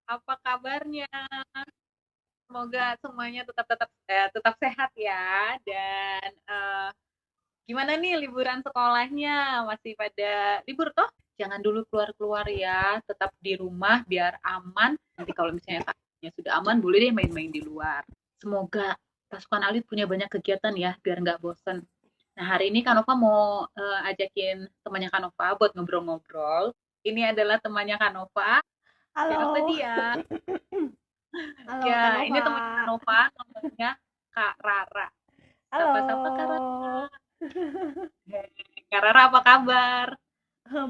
Apa kabarnya? Semoga semuanya tetap sehat ya. Dan gimana nih liburan sekolahnya? Masih pada libur toh? Jangan dulu keluar-keluar ya. Tetap di rumah biar aman. Nanti kalau misalnya vaksinnya sudah aman, boleh deh main-main di luar. Semoga pasukan Alit punya banyak kegiatan ya, biar nggak bosen. Nah, hari ini Kanova mau ajakin temannya Kanova buat ngobrol-ngobrol. Ini adalah temannya Kanova. Siapa Halo, dia? halo Ya, Kak ini Nova. temannya Kanova, namanya Kak Rara. Sapa-sapa Kak Halo. Rara. Hei, Kak Rara apa kabar?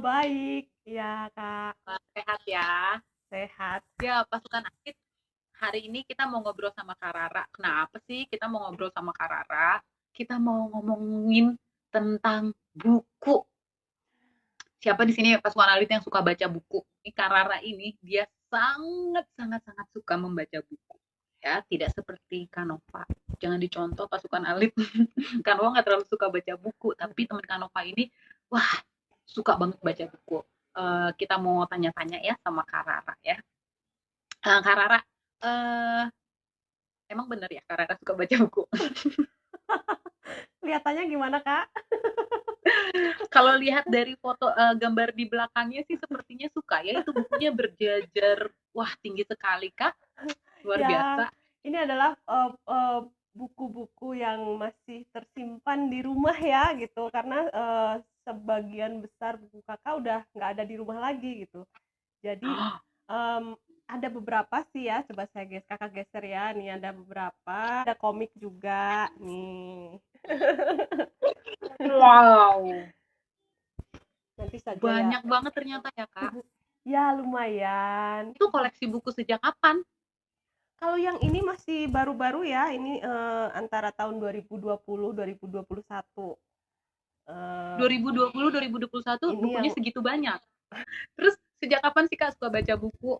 Baik, ya Kak, Sehat ya? sehat. Ya, pasukan Akit. Hari ini kita mau ngobrol sama Kak Rara. Kenapa sih kita mau ngobrol sama Kak Rara? Kita mau ngomongin tentang buku. Siapa di sini pasukan Alit yang suka baca buku? Ini Kak Rara ini, dia sangat suka membaca buku. Ya, tidak seperti Kanova. Jangan dicontoh pasukan Alit. Kanova nggak terlalu suka baca buku, tapi teman Kanova ini, wah, suka banget baca buku. Kita mau tanya-tanya ya sama Kak Rara ya. Kak Rara, uh, emang bener ya Kak Rara suka baca buku? Kelihatannya gimana Kak? Kalau lihat dari foto gambar di belakangnya sih sepertinya suka ya. Itu bukunya berjajar, wah tinggi sekali Kak, luar Ya, biasa. ini adalah buku-buku yang masih tersimpan di rumah ya gitu, karena sebagian besar buku Kakak udah nggak ada di rumah lagi gitu. Jadi Oh, em, ada beberapa sih ya, coba Kakak geser ya. Nih ada beberapa, ada komik juga nih. wow, Nanti saja ya. banyak banget ternyata ya Kak. Ya lumayan. Itu koleksi buku sejak kapan? Kalau yang ini masih baru-baru ya, ini antara tahun 2020 2021. Eh 2020, 2021 ini bukunya yang segitu banyak. Terus sejak kapan sih Kak suka baca buku?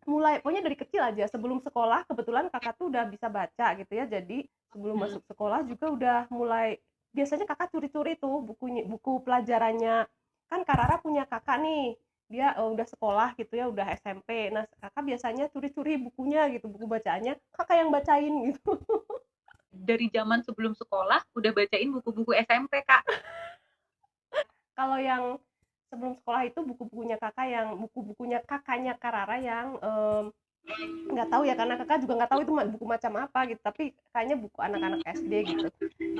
mulai, pokoknya dari kecil aja. Sebelum sekolah kebetulan Kakak tuh udah bisa baca gitu ya. Jadi sebelum masuk sekolah juga udah mulai, biasanya Kakak curi-curi tuh buku pelajarannya. Kan Kak Rara punya kakak nih, dia udah sekolah gitu ya, udah SMP. Nah, Kakak biasanya curi-curi bukunya gitu, buku bacaannya Kakak yang bacain gitu. Dari zaman sebelum sekolah udah bacain buku-buku SMP Kak. Kalau yang sebelum sekolah itu buku-bukunya kakaknya Karara yang nggak tahu ya, karena kakak juga nggak tahu itu buku macam apa gitu, tapi kayaknya buku anak-anak SD gitu.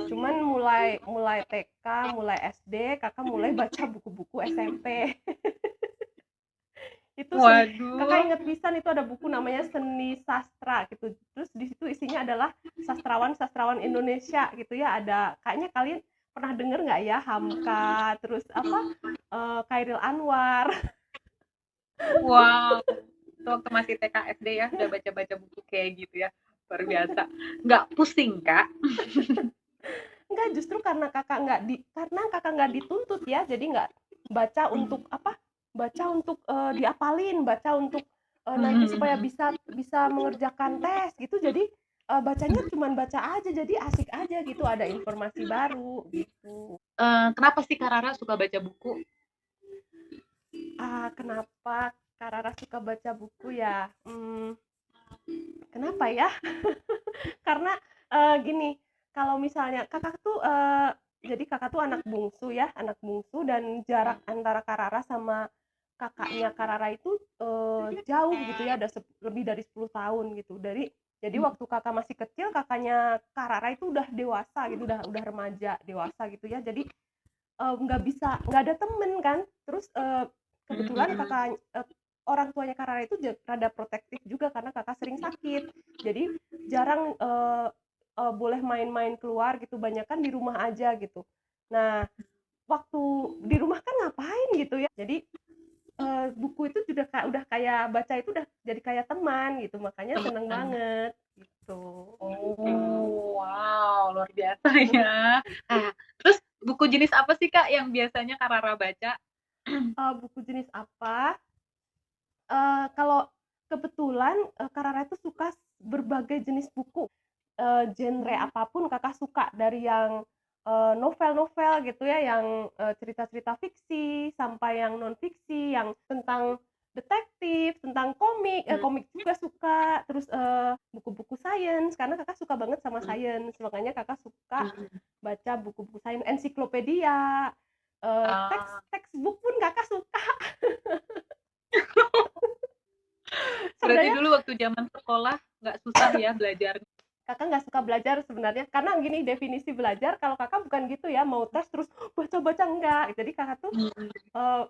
Cuman mulai mulai TK, mulai SD, kakak mulai baca buku-buku SMP. Itu kakak Waduh, inget pisan, itu ada buku namanya Seni Sastra gitu. Terus di situ isinya adalah sastrawan-sastrawan Indonesia gitu ya. Ada, kayaknya kalian pernah denger nggak ya, Hamka, terus apa, Chairil Anwar. wow. Itu waktu masih TK SD ya udah baca-baca buku kayak gitu ya. Luar biasa. Nggak pusing Kak? Enggak, justru karena kakak nggak dituntut ya, jadi nggak baca untuk apa, baca untuk diapalin, baca untuk nanti supaya bisa bisa mengerjakan tes gitu. Jadi bacanya cuman baca aja, jadi asik aja gitu, ada informasi baru gitu. Kenapa sih Kak Rara suka baca buku? Kenapa Karara suka baca buku ya? Kenapa ya? Karena gini, kalau misalnya kakak tuh jadi kakak tuh anak bungsu ya, anak bungsu, dan jarak antara Karara sama kakaknya Karara itu jauh gitu ya, ada lebih dari 10 tahun gitu. Jadi waktu kakak masih kecil, kakaknya Karara itu udah dewasa gitu, udah remaja dewasa gitu ya. Jadi nggak ada temen kan. Terus kebetulan orang tuanya Karara itu rada protektif juga karena kakak sering sakit. Jadi jarang boleh main-main keluar gitu, banyak kan di rumah aja gitu. Nah, waktu di rumah kan ngapain gitu ya. Jadi buku itu udah kayak baca itu udah jadi kayak teman gitu, makanya seneng Teman. banget gitu. Oh, wow, luar biasa ya. Ah, terus buku jenis apa sih Kak yang biasanya Kak Rara baca? Buku jenis apa? Kalau kebetulan Karara itu suka berbagai jenis buku, genre apapun Kakak suka, dari yang novel-novel gitu ya, yang cerita-cerita fiksi, sampai yang non fiksi, yang tentang detektif, tentang komik, Hmm. komik juga suka, terus buku-buku sains, karena kakak suka banget sama sains, makanya kakak suka Hmm. baca buku-buku sains, ensiklopedia, Ah, textbook pun kakak suka. berarti Sebenarnya dulu waktu zaman sekolah nggak susah ya belajar. kakak nggak suka belajar sebenarnya, karena gini definisi belajar, kalau kakak bukan gitu ya, mau tes terus baca-baca enggak. Jadi kakak tuh Hmm. eh,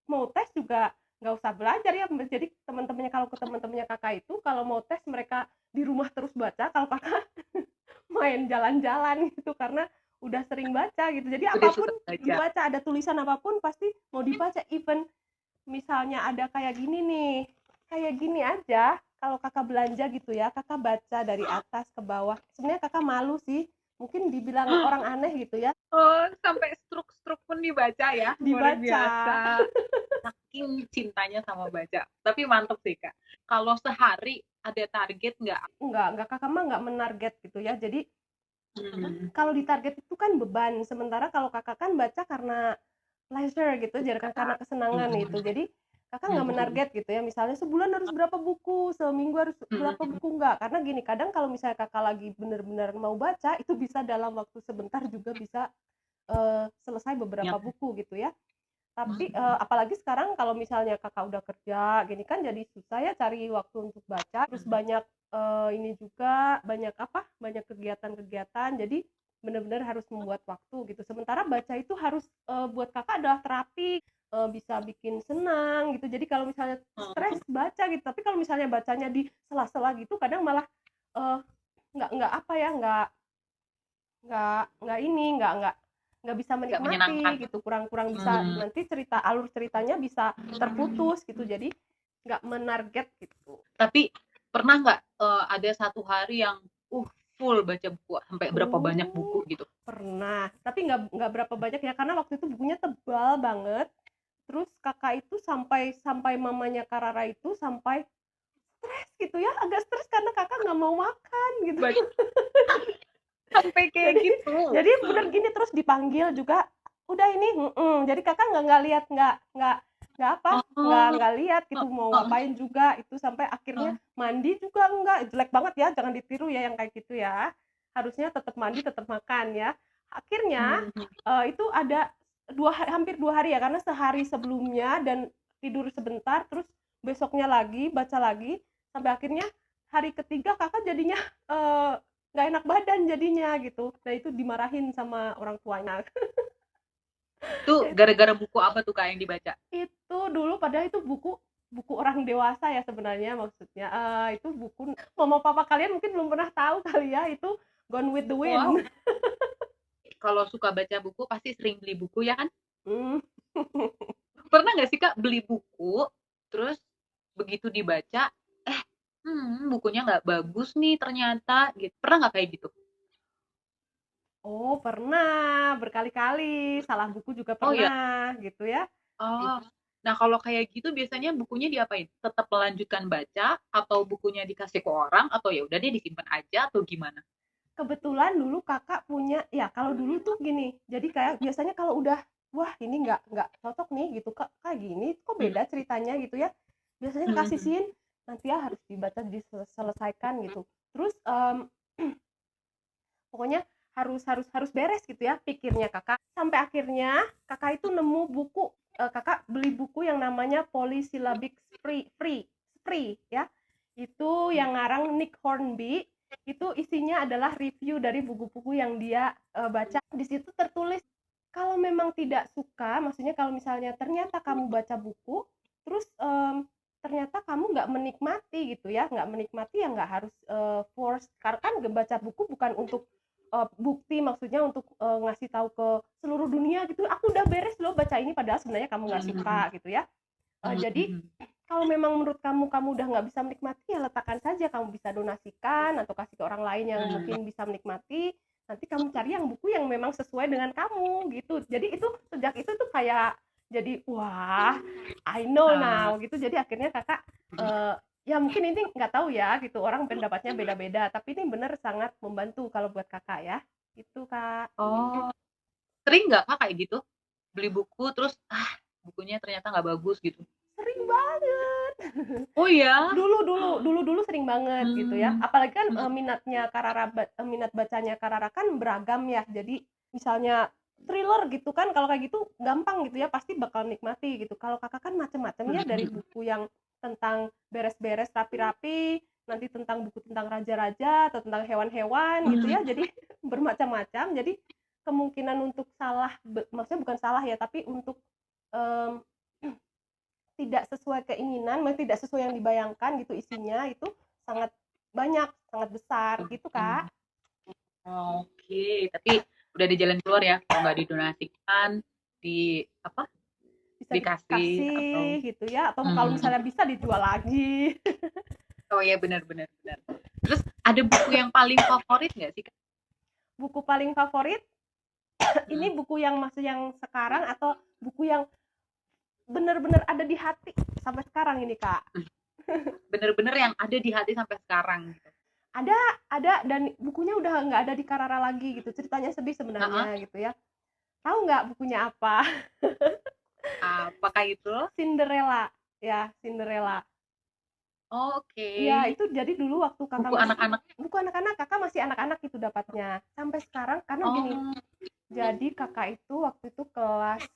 mau tes juga nggak usah belajar ya. Jadi teman-temannya, kalau ke teman-temannya kakak itu kalau mau tes mereka di rumah terus baca, kalau kakak main jalan-jalan gitu karena udah sering baca gitu. Jadi Udah apapun suka baca. dibaca, ada tulisan apapun pasti mau dibaca. Even misalnya ada kayak gini nih, kayak gini aja, kalau kakak belanja gitu ya, kakak baca dari atas ke bawah. Sebenarnya kakak malu sih, mungkin dibilang orang aneh gitu ya, Oh, sampai struk-struk pun dibaca ya, luar dibaca. biasa. Saking cintanya sama baca. Tapi mantep sih Kak. Kalau sehari ada target nggak? Enggak, kakak mah nggak menarget gitu ya. Jadi Hmm. kalau ditarget itu kan beban, sementara kalau kakak kan baca karena pleasure gitu, jadi karena Suka. kesenangan gitu. Hmm. Jadi kakak nggak Hmm. menarget gitu ya, misalnya sebulan harus berapa buku, seminggu harus berapa Hmm. buku, enggak. Karena gini, kadang kalau misalnya kakak lagi bener-bener mau baca, itu bisa dalam waktu sebentar juga bisa selesai beberapa Ya. buku gitu ya. Tapi Hmm. apalagi sekarang kalau misalnya kakak udah kerja gini kan, jadi susah ya cari waktu untuk baca, terus banyak ini juga, banyak apa, banyak kegiatan-kegiatan, jadi benar-benar harus membuat waktu gitu. Sementara baca itu harus buat kakak adalah terapi, bisa bikin senang gitu. Jadi kalau misalnya stres Hmm. baca gitu, tapi kalau misalnya bacanya di sela-sela gitu kadang malah eh, nggak apa ya, nggak ini, nggak bisa Nggak menyenangkan. menikmati gitu, kurang-kurang bisa, Hmm. nanti alur ceritanya bisa terputus gitu, jadi nggak menarget gitu. Tapi pernah nggak ada satu hari yang uh full baca buku sampai berapa banyak buku Oh, gitu? pernah, tapi nggak berapa banyak ya, karena waktu itu bukunya tebal banget, terus kakak itu sampai sampai mamanya Karara itu sampai stres gitu ya, agak stres karena kakak nggak mau makan gitu. Baca sampai kayak jadi gitu. jadi bener gini, terus dipanggil juga udah ini, jadi kakak nggak lihat, nggak apa, Oh, nggak lihat gitu mau ngapain juga itu, sampai akhirnya mandi juga enggak, jelek banget ya, jangan ditiru ya yang kayak gitu ya, harusnya tetap mandi tetap makan ya. Akhirnya itu ada hampir 2 hari ya, karena sehari sebelumnya dan tidur sebentar, terus besoknya lagi baca lagi, sampai akhirnya hari ketiga kakak jadinya eh, nggak enak badan jadinya gitu. Nah itu dimarahin sama orang tuanya. Itu gara-gara buku apa tuh Kak yang dibaca? Itu dulu padahal itu buku buku orang dewasa ya sebenarnya, maksudnya itu buku mama papa kalian mungkin belum pernah tahu kali ya, itu Gone with the Wow, Wind. kalau suka baca buku pasti sering beli buku ya kan? Hmm. Pernah nggak sih Kak beli buku, terus begitu dibaca, eh, bukunya nggak bagus nih ternyata, gitu. Pernah nggak kayak gitu? Oh pernah, berkali-kali, salah buku juga Oh ya, pernah gitu ya. oh. Nah kalau kayak gitu biasanya bukunya diapain? Tetap melanjutkan baca atau bukunya dikasih ke orang atau ya udah deh disimpan aja atau gimana? Kebetulan dulu kakak punya, ya kalau dulu tuh gini, jadi kayak biasanya kalau udah wah ini nggak cocok nih gitu, kak kayak gini kok Hmm. beda ceritanya gitu ya, biasanya Hmm. kasih scene nanti ya harus dibaca diselesaikan gitu, terus pokoknya harus beres gitu ya pikirnya kakak, sampai akhirnya kakak itu nemu buku, kakak beli buku yang namanya Polysyllabic Spree ya, itu yang ngarang Nick Hornby, itu isinya adalah review dari buku-buku yang dia baca. Di situ tertulis kalau memang tidak suka, maksudnya kalau misalnya ternyata kamu baca buku terus ternyata kamu nggak menikmati gitu ya, nggak menikmati ya nggak harus force, karena kan baca buku bukan untuk bukti, maksudnya untuk ngasih tahu ke seluruh dunia gitu, aku udah beres loh baca ini, padahal sebenarnya kamu nggak suka Hmm. gitu ya. Jadi Hmm. kalau memang menurut kamu udah nggak bisa menikmati, ya letakkan saja, kamu bisa donasikan atau kasih ke orang lain yang Hmm. mungkin bisa menikmati, nanti kamu cari yang buku yang memang sesuai dengan kamu gitu. Jadi itu sejak itu tuh kayak jadi wah, I know Ah, now gitu. Jadi akhirnya kakak ya mungkin ini nggak tahu ya gitu, orang pendapatnya beda-beda, tapi ini bener sangat membantu kalau buat kakak ya itu kak. oh, sering nggak Kak kayak gitu? Beli buku terus bukunya ternyata nggak bagus gitu. Sering banget. Oh ya? Dulu sering banget gitu ya. Hmm. Apalagi kan Hmm. minat bacanya Karara kan beragam ya. Jadi misalnya thriller gitu kan, kalau kayak gitu gampang gitu ya, pasti bakal nikmati gitu. Kalau Kakak kan macem-macem ya, dari Hmm. buku yang tentang beres-beres rapi-rapi, nanti tentang buku tentang raja-raja atau tentang hewan-hewan gitu Hmm. ya. Jadi bermacam-macam. Jadi kemungkinan untuk salah, maksudnya bukan salah ya, tapi untuk um, tidak sesuai keinginan, tidak sesuai yang dibayangkan gitu isinya, itu sangat banyak, sangat besar gitu, Kak. Hmm. Oke, tapi udah di jalan keluar ya, kalau nggak didonasikan, di apa? Bisa Dikasih atau dikasih gitu ya, atau kalau hmm. misalnya bisa dijual lagi. Oh ya, benar benar benar. Terus ada buku yang paling favorit nggak sih, Kak? Buku paling favorit, Hmm. ini buku yang masih yang sekarang atau buku yang benar-benar ada di hati sampai sekarang ini, Kak? Bener-bener yang ada di hati sampai sekarang gitu. Ada, ada, dan bukunya udah nggak ada di Karara lagi gitu. Ceritanya sedih Heeh. sebenarnya gitu ya. Tahu nggak bukunya apa? Apakah itu? Cinderella, ya, Cinderella. Oke. Iya, itu jadi dulu waktu Kakak Buku masih anak-anak. buku anak-anak, Kakak masih anak-anak itu dapatnya. Sampai sekarang karena gini, Oh. jadi Kakak itu waktu itu kelas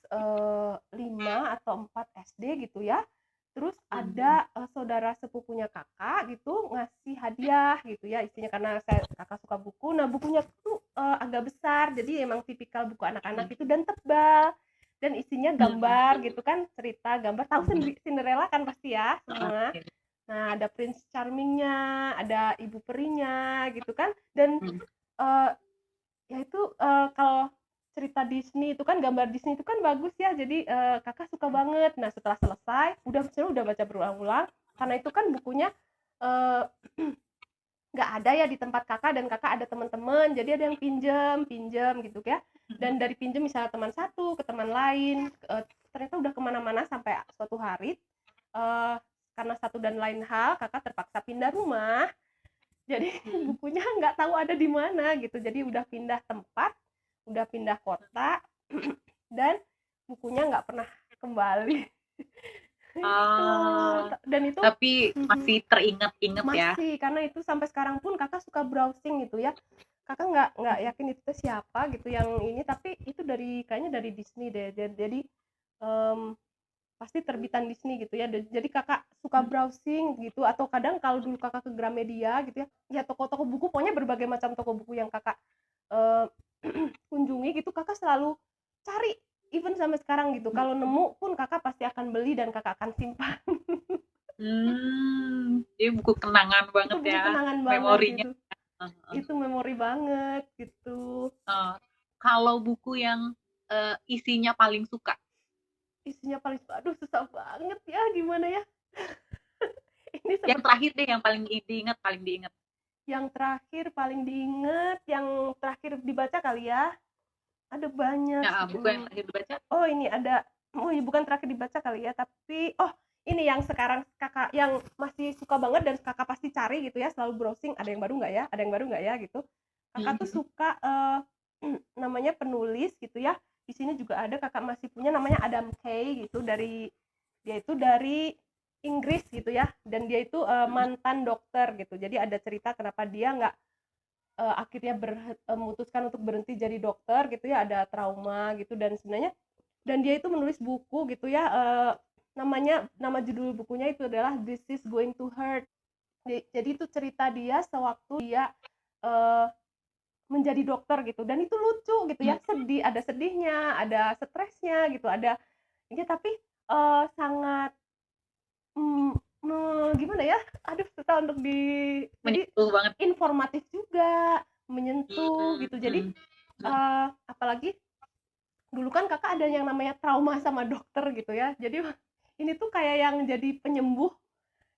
5 atau 4 SD gitu ya. Terus Hmm. ada saudara sepupunya Kakak gitu ngasih hadiah gitu ya, isinya karena Kakak suka buku. Nah, bukunya tuh agak besar, jadi emang tipikal buku anak-anak itu dan tebal. Dan isinya Hmm. gambar gitu kan, cerita gambar. Tahu Hmm. Cinderella kan pasti ya semua. Oke. Nah, ada Prince Charming-nya, ada Ibu Perinya gitu kan. Dan Hmm. uh, ya itu kalau cerita Disney itu kan, gambar Disney itu kan bagus ya. Jadi Kakak suka banget. Nah, setelah selesai, udah baca berulang-ulang karena itu kan bukunya eh, nggak ada ya di tempat Kakak, dan Kakak ada teman-teman. Jadi ada yang pinjem, pinjem gitu ya. Dan dari pinjem misalnya teman satu ke teman lain, ternyata udah kemana-mana sampai suatu hari uh, karena satu dan lain hal Kakak terpaksa pindah rumah, jadi Hmm. bukunya nggak tahu ada di mana gitu, jadi udah pindah tempat, udah pindah kota, dan bukunya nggak pernah kembali. Itu, Ah, dan itu tapi masih teringat-ingat ya. masih, karena itu sampai sekarang pun Kakak suka browsing gitu ya. Kakak nggak yakin itu siapa gitu yang ini, tapi itu kayaknya dari Disney deh. Jadi um, pasti terbitan Disney gitu ya. Jadi Kakak suka browsing gitu, atau kadang kalau dulu Kakak ke Gramedia gitu ya, ya toko-toko buku, pokoknya berbagai macam toko buku yang Kakak eh, kunjungi gitu, Kakak selalu cari, even sampai sekarang gitu. Kalau nemu pun Kakak pasti akan beli dan Kakak akan simpan. Ini buku kenangan Itu banget buku ya, kenangan banget memorinya. gitu. Heeh. Itu memori banget gitu. Kalau buku yang isinya paling suka, Isinya paling, aduh susah banget ya, gimana ya? Ini yang seperti terakhir deh yang paling diingat. yang terakhir paling diinget, yang terakhir dibaca kali ya. Ada banyak Ya, sih. buku yang terakhir dibaca. Oh, ini ada. Oh, ini bukan terakhir dibaca kali ya, tapi oh, ini yang sekarang Kakak yang masih suka banget dan Kakak pasti cari gitu ya, selalu browsing, ada yang baru nggak ya? Ada yang baru nggak ya gitu. Kakak tuh Mhm. suka namanya penulis gitu ya. Di sini juga ada, Kakak masih punya, namanya Adam Kay gitu, dia itu dari Inggris gitu ya, dan dia itu mantan dokter gitu. Jadi ada cerita kenapa dia nggak akhirnya memutuskan untuk berhenti jadi dokter gitu ya, ada trauma gitu. Dan sebenarnya, dan dia itu menulis buku gitu ya, nama judul bukunya itu adalah This is Going to Hurt. Jadi itu cerita dia sewaktu dia uh, menjadi dokter gitu, dan itu lucu gitu ya, sedih, ada sedihnya, ada stresnya gitu, ada ya, tapi sangat gimana ya, aduh susah untuk jadi Menyentuh banget. informatif juga, menyentuh gitu. Jadi Mhm. apalagi dulu kan Kakak ada yang namanya trauma sama dokter gitu ya, jadi ini tuh kayak yang jadi penyembuh.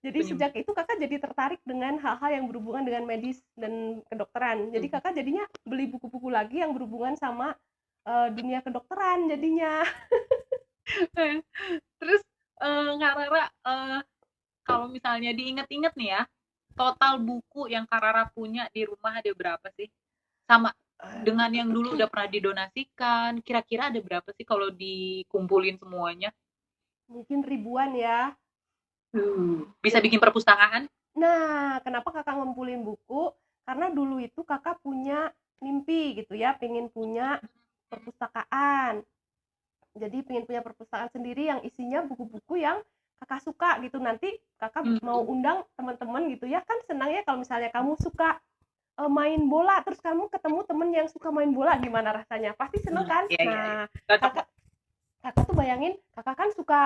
Jadi Penyembuh. sejak itu Kakak jadi tertarik dengan hal-hal yang berhubungan dengan medis dan kedokteran. Jadi Kakak jadinya beli buku-buku lagi yang berhubungan sama dunia kedokteran jadinya. Terus Kak Rara, kalau misalnya diinget-inget nih ya, total buku yang Kak Rara punya di rumah ada berapa sih? Sama dengan yang dulu udah pernah didonasikan, kira-kira ada berapa sih kalau dikumpulin semuanya? Mungkin ribuan ya. Bisa bikin perpustakaan? Nah, kenapa Kakak ngumpulin buku? Karena dulu itu Kakak punya mimpi gitu ya, pengen punya perpustakaan. Jadi pengen punya perpustakaan sendiri yang isinya buku-buku yang Kakak suka gitu. Nanti Kakak mau undang teman-teman gitu ya, kan senang ya kalau misalnya kamu suka main bola, terus kamu ketemu temen yang suka main bola, gimana rasanya? Pasti seneng kan? Iya, iya, iya. Nah, Cocok, Kakak Mbak. Kakak tuh bayangin, Kakak kan suka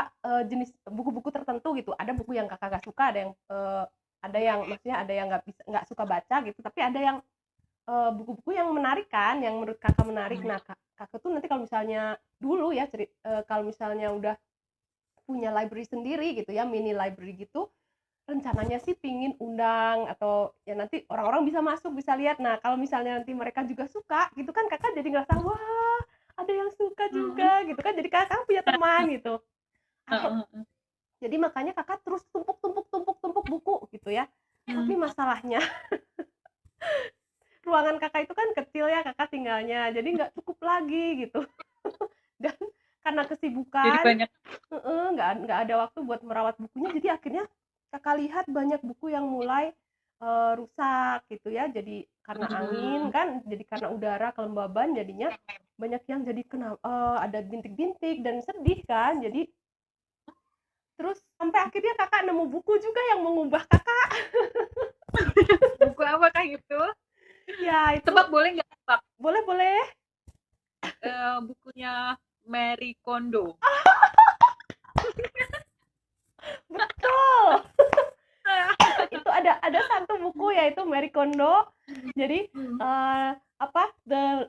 jenis buku-buku tertentu gitu. Ada buku yang Kakak gak suka, ada yang maksudnya ada yang nggak suka baca gitu, tapi ada yang buku-buku yang menarik kan, yang menurut Kakak menarik. Nah, Kakak tuh nanti kalau misalnya dulu ya kalau misalnya udah punya library sendiri gitu ya, mini library gitu, rencananya sih pingin undang atau ya nanti orang-orang bisa masuk bisa lihat. Nah kalau misalnya nanti mereka juga suka gitu kan, Kakak jadi ngerasa wah ada yang suka Hmm. juga gitu kan, jadi Kakak punya teman gitu. Atau Heeh. jadi makanya Kakak terus tumpuk tumpuk tumpuk tumpuk buku gitu ya. Tapi masalahnya ruangan Kakak itu kan kecil ya, Kakak tinggalnya jadi nggak cukup lagi gitu. Dan karena Jadi kesibukan, banyak. nggak ada waktu buat merawat bukunya, jadi akhirnya Kakak lihat banyak buku yang mulai rusak gitu ya, jadi karena angin Hmm. kan, jadi karena udara kelembaban, jadinya banyak yang jadi kena ada bintik-bintik dan sedih kan. Jadi terus sampai akhirnya Kakak nemu buku juga yang mengubah Kakak. Buku apakah itu? Ya itu Tebak boleh nggak tebak? boleh boleh. Bukunya Mary Kondo. Betul. Itu ada satu buku yaitu Marie Kondo. Jadi apa the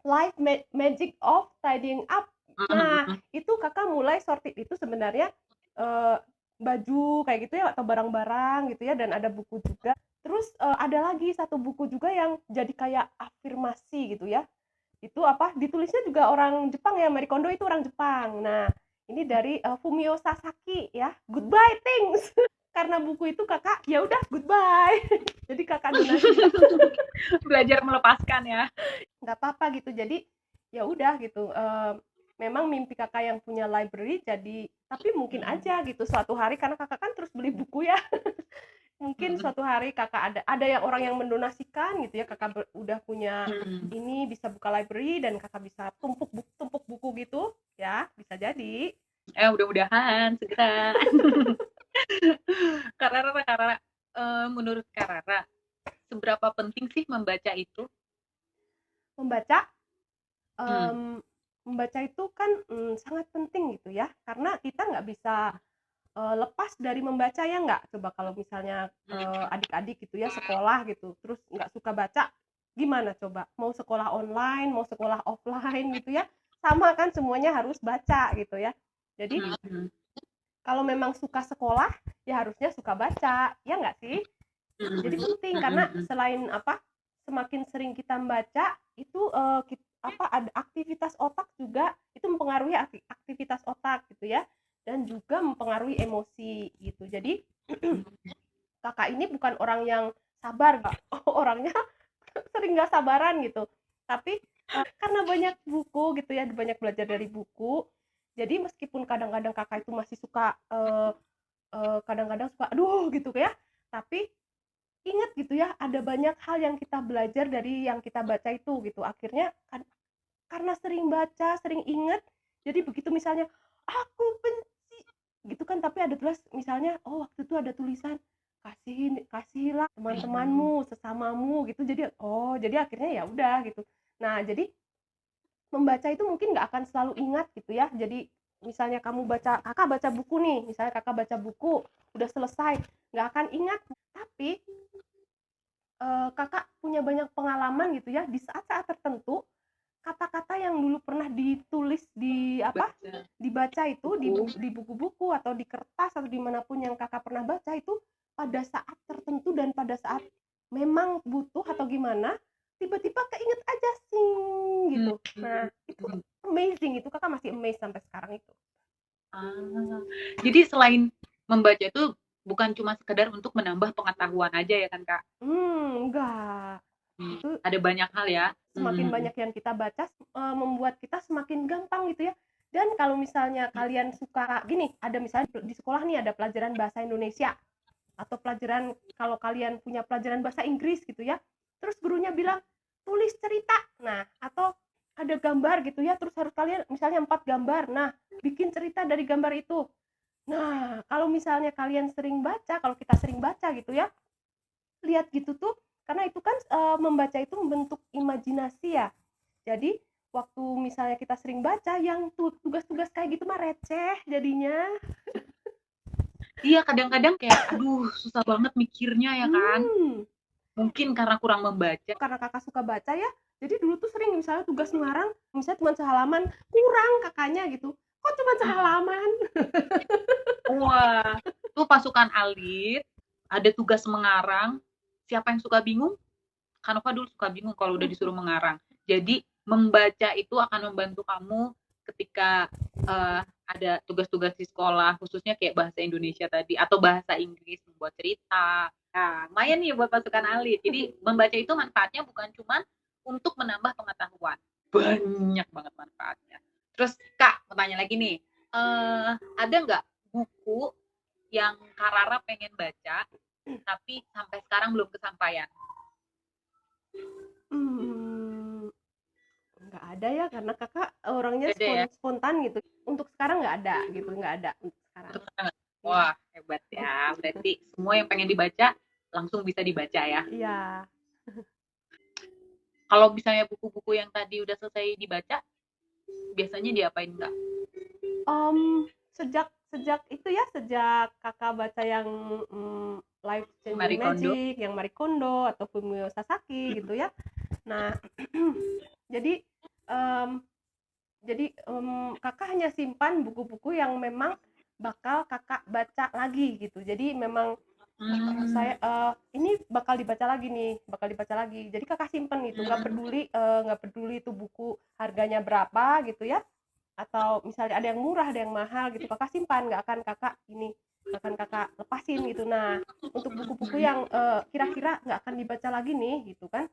Life Magic of Tidying Up. Nah, itu Kakak mulai sortir itu sebenarnya eh, baju kayak gitu ya atau barang-barang gitu ya, dan ada buku juga. Terus ada lagi satu buku juga yang jadi kayak afirmasi gitu ya. Itu apa? Ditulisnya juga orang Jepang ya, Marie Kondo itu orang Jepang. Nah, ini dari Fumio Sasaki ya. Goodbye things. Karena buku itu Kakak ya udah goodbye. Jadi Kakak donasi. Belajar melepaskan ya. Nggak apa-apa gitu, jadi ya udah gitu, memang mimpi Kakak yang punya library jadi, tapi mungkin aja gitu suatu hari karena Kakak kan terus beli buku ya. Mungkin suatu hari Kakak ada yang orang yang mendonasikan gitu ya, Kakak udah punya ini bisa buka library dan Kakak bisa tumpuk buku gitu ya, bisa jadi. Mudah-mudahan segera. Karena menurut Karara, seberapa penting sih membaca itu? Membaca, Hmm. membaca itu kan sangat penting gitu ya, karena kita nggak bisa lepas dari membaca ya nggak? Coba kalau misalnya adik-adik gitu ya sekolah gitu, terus nggak suka baca, gimana coba? Mau sekolah online, mau sekolah offline gitu ya, sama kan semuanya harus baca gitu ya. Jadi Hmm. kalau memang suka sekolah, ya harusnya suka baca, ya nggak sih? Jadi penting karena selain apa, semakin sering kita membaca itu apa ada aktivitas otak juga itu mempengaruhi aktivitas otak gitu ya, dan juga mempengaruhi emosi gitu. Jadi kakak ini bukan orang yang sabar nggak, orangnya sering nggak sabaran gitu. Tapi karena banyak buku gitu ya, banyak belajar dari buku. Jadi meskipun kadang-kadang kakak itu masih suka kadang-kadang suka aduh gitu ya, tapi ingat gitu ya, ada banyak hal yang kita belajar dari yang kita baca itu gitu. Akhirnya kan karena sering baca, sering ingat, jadi begitu misalnya aku benci gitu kan, tapi ada tulis misalnya, oh waktu itu ada tulisan kasihilah teman-temanmu, sesamamu gitu. Jadi oh, jadi akhirnya ya udah gitu. Nah, jadi membaca itu mungkin nggak akan selalu ingat gitu ya. Jadi misalnya kakak baca buku nih, misalnya kakak baca buku udah selesai, nggak akan ingat. Tapi Kakak punya banyak pengalaman gitu ya, di saat-saat tertentu, kata-kata yang dulu pernah ditulis di apa, Baca dibaca itu buku. di buku-buku atau di kertas atau dimanapun yang Kakak pernah baca itu, pada saat tertentu dan pada saat memang butuh atau gimana, tiba-tiba keinget aja, sing Hmm. gitu. Nah, itu amazing, itu Kakak masih amazed sampai sekarang itu. Jadi selain membaca itu bukan cuma sekedar untuk menambah pengetahuan aja ya kan Kak? Enggak. Itu Ada banyak hal ya. semakin banyak yang kita baca membuat kita semakin gampang gitu ya. Dan kalau misalnya kalian suka gini, ada misalnya di sekolah nih ada pelajaran bahasa Indonesia atau pelajaran kalau kalian punya pelajaran bahasa Inggris gitu ya. Terus gurunya bilang tulis cerita. Nah, atau ada gambar gitu ya, terus harus kalian misalnya 4 gambar. Nah, bikin cerita dari gambar itu. Nah, kalau misalnya kalian sering baca, kalau kita sering baca gitu ya, lihat gitu tuh, karena itu kan membaca itu membentuk imajinasi ya. Jadi waktu misalnya kita sering baca, yang tugas-tugas kayak gitu mah receh jadinya. Iya, kadang-kadang kayak, aduh susah banget mikirnya ya kan. Hmm, Mungkin karena kurang membaca. karena kakak suka baca ya, jadi dulu tuh sering misalnya tugas ngarang, misalnya cuma sehalaman, kurang kakaknya gitu. Kok cuma sehalaman? Wah, tuh pasukan alit, ada tugas mengarang. Siapa yang suka bingung? Kanova dulu suka bingung kalau udah disuruh mengarang. Jadi membaca itu akan membantu kamu ketika ada tugas-tugas di sekolah, khususnya kayak bahasa Indonesia tadi atau bahasa Inggris, membuat cerita. Nah, lumayan nih buat pasukan alit. Jadi membaca itu manfaatnya bukan cuma untuk menambah pengetahuan, banyak banget manfaatnya. Terus Kak, mau tanya lagi nih, ada nggak buku yang Kak Rara pengen baca tapi sampai sekarang belum kesampaian? Hmm, nggak ada ya, karena kakak orangnya Ada ya? spontan gitu. Untuk sekarang nggak ada gitu, nggak ada untuk sekarang. Untuk sekarang. Iya, Wah, hebat ya. Berarti semua yang pengen dibaca langsung bisa dibaca ya. iya. Kalau misalnya buku-buku yang tadi udah selesai dibaca, biasanya diapain Kak? Sejak sejak itu ya, sejak kakak baca yang Life Changing Marie Kondo? Magic, yang Marie Kondo atau Fumio Sasaki gitu ya. Nah, jadi um, kakak hanya simpan buku-buku yang memang bakal kakak baca lagi gitu. Jadi memang Hmm. saya ini bakal dibaca lagi nih, bakal dibaca lagi. Jadi kakak simpen itu, nggak peduli itu buku harganya berapa gitu ya, atau misalnya ada yang murah ada yang mahal gitu, kakak simpan, nggak akan kakak lepasin gitu. Nah, untuk buku-buku yang kira-kira nggak akan dibaca lagi nih gitu kan,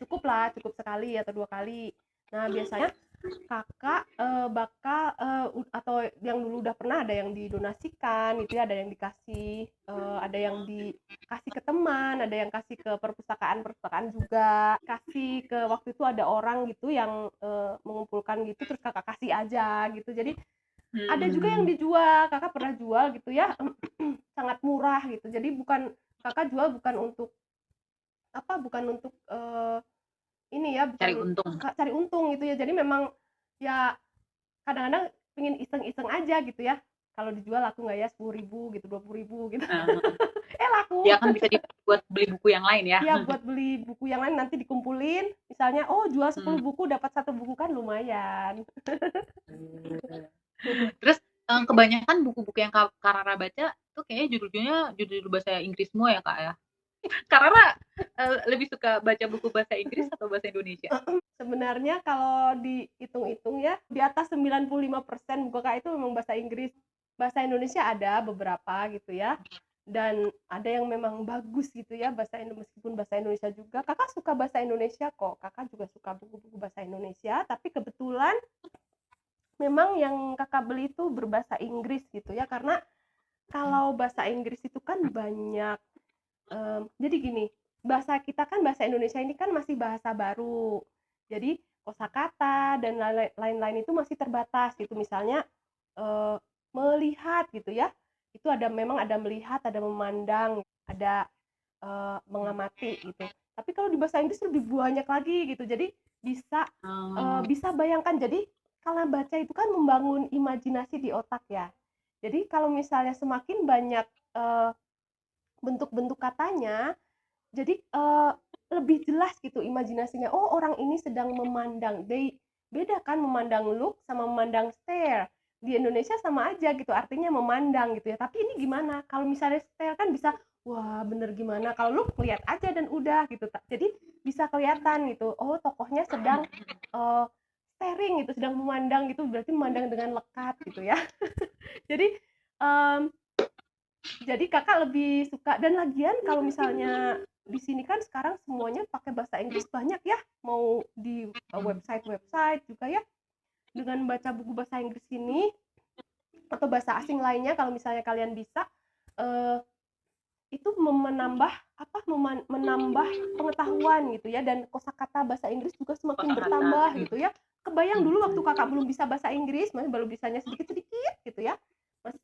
cukup lah, cukup sekali atau 2 kali. Nah, biasanya kakak bakal atau yang dulu udah pernah ada yang didonasikan gitu ya, ada yang dikasih, ada yang dikasih ke teman, ada yang kasih ke perpustakaan-perpustakaan juga, kasih ke waktu itu ada orang gitu yang mengumpulkan gitu, terus kakak kasih aja gitu. Jadi ada juga yang Hmm. dijual, kakak pernah jual gitu ya, sangat murah gitu. Jadi kakak jual bukan untuk apa, bukan untuk ini ya, Cari bukan untung. cari untung gitu ya. Jadi memang ya kadang-kadang pengen iseng-iseng aja gitu ya. Kalau dijual laku nggak ya, 10.000 gitu, 20.000 gitu. Nah, Laku. ya kan bisa dibuat beli buku yang lain ya. Ya buat beli buku yang lain nanti dikumpulin. Misalnya, oh jual 10 Hmm. buku dapat 1 buku kan lumayan. Terus kebanyakan buku-buku yang Kak Rara baca tuh kayaknya judul-judulnya judul bahasa Inggris semua ya Kak ya. Kak Rara lebih suka baca buku bahasa Inggris atau bahasa Indonesia? Sebenarnya kalau dihitung-hitung ya, di atas 95% buku kakak itu memang bahasa Inggris. Bahasa Indonesia ada beberapa gitu ya. Dan ada yang memang bagus gitu ya, meskipun bahasa Indonesia juga. Kakak suka bahasa Indonesia kok. Kakak juga suka buku-buku bahasa Indonesia, tapi kebetulan memang yang kakak beli itu berbahasa Inggris gitu ya. Karena kalau bahasa Inggris itu kan banyak, jadi gini, bahasa kita kan bahasa Indonesia ini kan masih bahasa baru. Jadi kosakata dan lain-lain itu masih terbatas gitu. Misalnya eh, melihat gitu ya. Itu memang ada melihat, ada memandang, ada mengamati gitu. Tapi kalau di bahasa Inggris lebih banyak lagi gitu. Jadi bisa Hmm. bisa bayangkan. Jadi kalau baca itu kan membangun imajinasi di otak ya. Jadi kalau misalnya semakin banyak eh, bentuk-bentuk katanya, jadi lebih jelas gitu imajinasinya. Oh, orang ini sedang memandang. Beda kan memandang look sama memandang stare. Di Indonesia sama aja gitu, artinya memandang gitu ya. Tapi ini gimana? Kalau misalnya stare kan bisa, wah bener gimana. Kalau look lihat aja dan udah gitu. Jadi bisa kelihatan gitu. Oh, tokohnya sedang uh, staring gitu, sedang memandang gitu. Berarti memandang dengan lekat gitu ya. Jadi um, jadi kakak lebih suka, dan lagian kalau misalnya di sini kan sekarang semuanya pakai bahasa Inggris banyak ya, mau di website-website juga ya. dengan baca buku bahasa Inggris ini atau bahasa asing lainnya kalau misalnya kalian bisa, itu menambah apa, menambah pengetahuan gitu ya, dan kosakata bahasa Inggris juga semakin Kosakata. bertambah gitu ya. Kebayang dulu waktu Kakak belum bisa bahasa Inggris, masih baru bisanya sedikit-sedikit gitu ya. Mas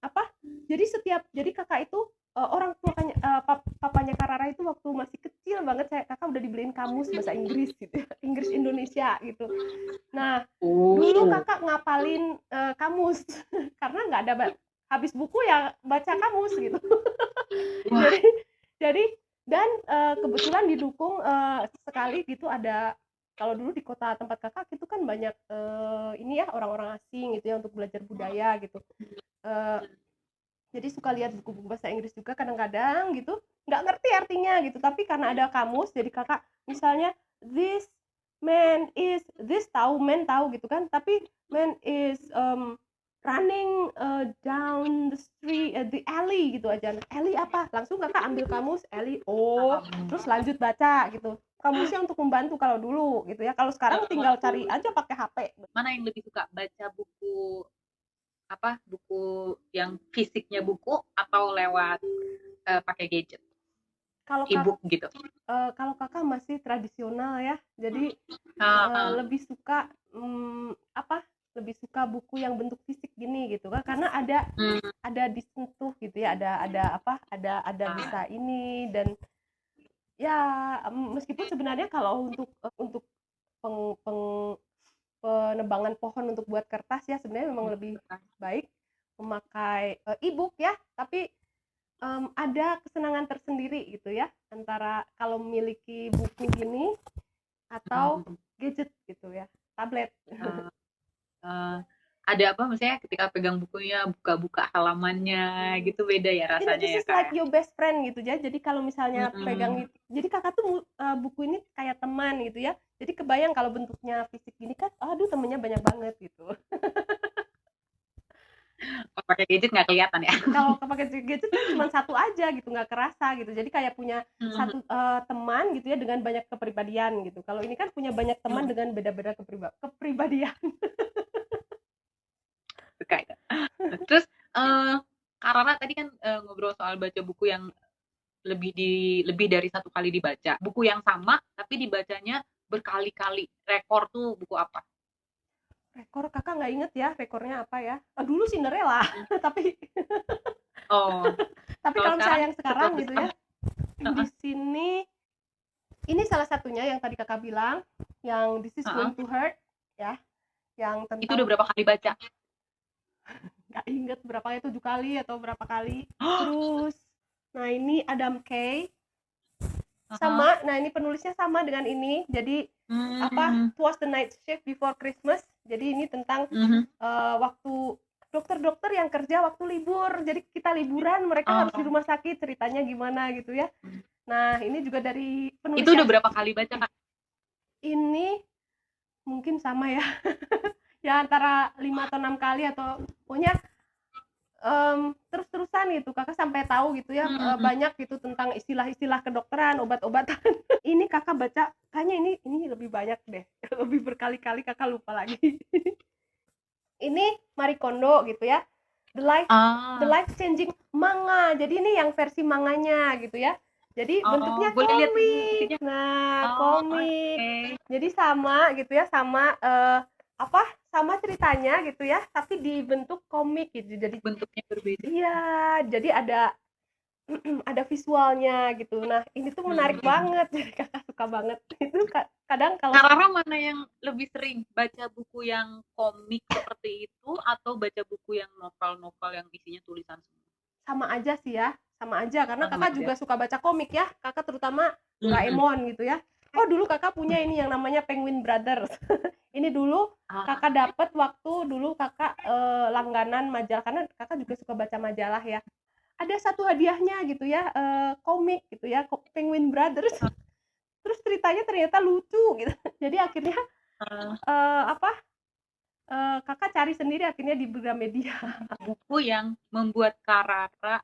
apa, jadi Kakak itu, orang tuanya papanya Kak Rara itu waktu masih kecil banget Kakak udah dibeliin kamus bahasa Inggris gitu ya, Inggris Indonesia gitu. Nah, dulu Kakak ngapalin, kamus karena nggak ada habis buku ya baca kamus gitu. Wah, Jadi jadi dan, kebetulan didukung, sekali gitu ada kalau dulu di kota tempat Kakak itu kan banyak, ini ya orang-orang asing gitu ya untuk belajar budaya gitu. Eee, jadi suka lihat buku-buku bahasa Inggris juga kadang-kadang gitu, nggak ngerti artinya gitu, tapi karena ada kamus jadi Kakak misalnya this this tahu man tahu gitu kan, tapi man is, running, down the street, the alley gitu aja. Alley apa? Langsung Kakak ambil kamus, alley, oh, paham. terus lanjut baca gitu. Kamusnya untuk membantu kalau dulu gitu ya, kalau sekarang tinggal cari aja pakai HP. Mana yang lebih suka baca buku apa? Buku yang fisiknya buku atau lewat pakai gadget, Kalau e-book gitu? kalau Kakak masih tradisional ya, jadi, Ah, lebih suka, apa, lebih suka buku yang bentuk fisik gini gitu kan, karena hmm, ada disentuh gitu ya, ada apa, ada ah, bisa ini dan ya, meskipun sebenarnya kalau untuk peng peng penebangan pohon untuk buat kertas ya sebenarnya memang lebih baik memakai, e-book ya, tapi, ada kesenangan tersendiri gitu ya, antara kalau memiliki buku gini atau hmm, gadget gitu ya, tablet. eh, eh, ada apa misalnya ketika pegang bukunya buka-buka halamannya gitu beda ya rasanya This ya is Kak like ya? your best friend gitu ya. Jadi kalau misalnya Hmm, jadi Kakak tuh buku ini kayak teman gitu ya. Jadi kebayang kalau bentuknya fisik gini kan, aduh temennya banyak banget gitu. kalau pakai gadget nggak kelihatan ya? Kalau pakai gadget kan cuma satu aja gitu, nggak kerasa gitu. Jadi kayak punya Hmm, satu teman gitu ya dengan banyak kepribadian gitu. Kalau ini kan punya banyak teman hmm, dengan beda-beda kepribadian. suka itu. Terus Kak Rara tadi kan ngobrol soal baca buku yang lebih dari satu kali dibaca. Buku yang sama tapi dibacanya berkali-kali. Rekor tuh buku apa? Rekor Kakak nggak inget ya rekornya apa ya? Dulu Cinderella, Hmm. tapi Oh, tapi kalau kalau sekarang misalnya yang sekarang setelah gitu ya, bertambah. di Heeh, sini ini salah satunya yang tadi Kakak bilang, yang This is heeh. going to hurt ya, yang Itu udah tentang berapa kali baca? nggak inget berapa ya 7 kali atau berapa kali. Terus, nah ini Adam Kay Heeh. sama, nah ini penulisnya sama dengan ini. Jadi apa? Hmm, Twas the Night Shift Before Christmas. Jadi ini tentang mhm. waktu dokter-dokter yang kerja waktu libur. Jadi kita liburan, mereka harus di Oh, rumah sakit. Ceritanya gimana gitu ya. Nah ini juga dari penulis itu udah yang berapa kali baca Kak? ini mungkin sama ya. Ya antara 5 atau 6 kali atau pokoknya terus-terusan gitu Kakak sampai tahu gitu ya Hmm. banyak gitu tentang istilah-istilah kedokteran, obat-obatan. Ini Kakak baca kayaknya ini lebih banyak deh, lebih berkali-kali Kakak lupa lagi. Ini Marie Kondo gitu ya, The Life The Ah, Life Changing Manga. Jadi ini yang versi manganya gitu ya. Jadi oh, bentuknya boleh lihat komik. ininya? Nah, Oh, komik. oke. Jadi sama gitu ya, sama apa? Sama ceritanya gitu ya, tapi dibentuk komik gitu. Jadi Bentuknya berbeda. iya, jadi ada visualnya gitu. Nah, ini tuh menarik Hmm. banget. Jadi Kakak suka banget. Itu kadang kalau Kak Rara mana yang lebih sering baca buku yang komik seperti itu atau baca buku yang novel-novel yang isinya tulisan semua? sama aja sih ya, sama aja karena Oh, sama Kakak aja. juga suka baca komik ya. Kakak terutama Hmm. Doraemon gitu ya. Oh, dulu Kakak punya ini yang namanya Penguin Brothers. Ini dulu Ah, Kakak dapet waktu dulu Kakak langganan majalah karena Kakak juga suka baca majalah ya. Ada satu hadiahnya gitu ya, komik gitu ya, Penguin Brothers. Terus ceritanya ternyata lucu gitu. Jadi akhirnya ah, apa Kakak cari sendiri akhirnya di Gramedia. buku yang membuat Kak Rara